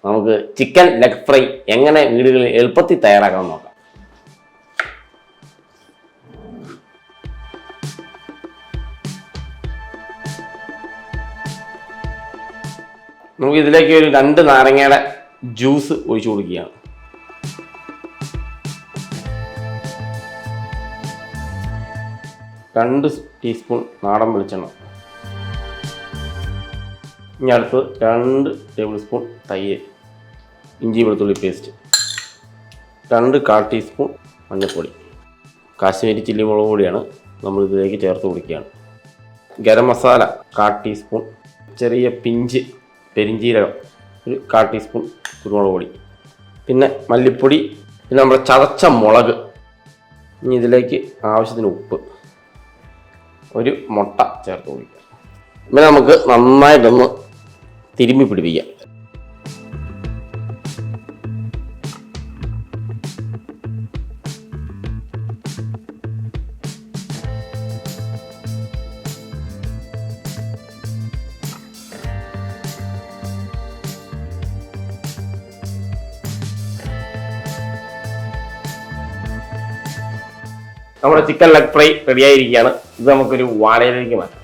നമുക്ക് chicken leg fry എങ്ങനെ വീടുകളിൽ എളുപ്പത്തിൽ തയ്യാറാക്കാൻ നോക്കാം. നമുക്ക് ഇതിലേക്ക് ഒരു 2 നാരങ്ങയുടെ ജ്യൂസ് ഒഴിച്ചു കൊടുക്കുകയാണ്. രണ്ട് ടീസ്പൂൺ നാടൻ വെളിച്ചെണ്ണ. ഇനി അടുത്ത് 2 ടേബിൾ സ്പൂൺ തൈര്, ഇഞ്ചി വെളുത്തുള്ളി പേസ്റ്റ്, 2/4 ടീസ്പൂൺ മഞ്ഞൾപ്പൊടി, കാശ്മീരി ചില്ലി മുളക് പൊടിയാണ് നമ്മൾ ഇതിലേക്ക് ചേർത്ത് കൊടുക്കുകയാണ്. ഗരം മസാല 1/4 ടീസ്പൂൺ, ചെറിയ പിഞ്ച് പെരിഞ്ചീരകം, ഒരു 1/4 ടീസ്പൂൺ കുരുമുളക് പൊടി, പിന്നെ മല്ലിപ്പൊടി, പിന്നെ നമ്മുടെ ചതച്ച മുളക്. ഇനി ഇതിലേക്ക് ആവശ്യത്തിന് ഉപ്പ്, ഒരു മുട്ട ചേർത്ത് കൊടുക്കുക. പിന്നെ നമുക്ക് നന്നായിട്ടൊന്ന് തിരുമ്മി പിടിപ്പിക്കാം. നമ്മുടെ ചിക്കൻ ലെഗ് ഫ്രൈ റെഡിയായിരിക്കുകയാണ്. ഇത് നമുക്കൊരു വാഴയിലേക്ക് മാറ്റാം.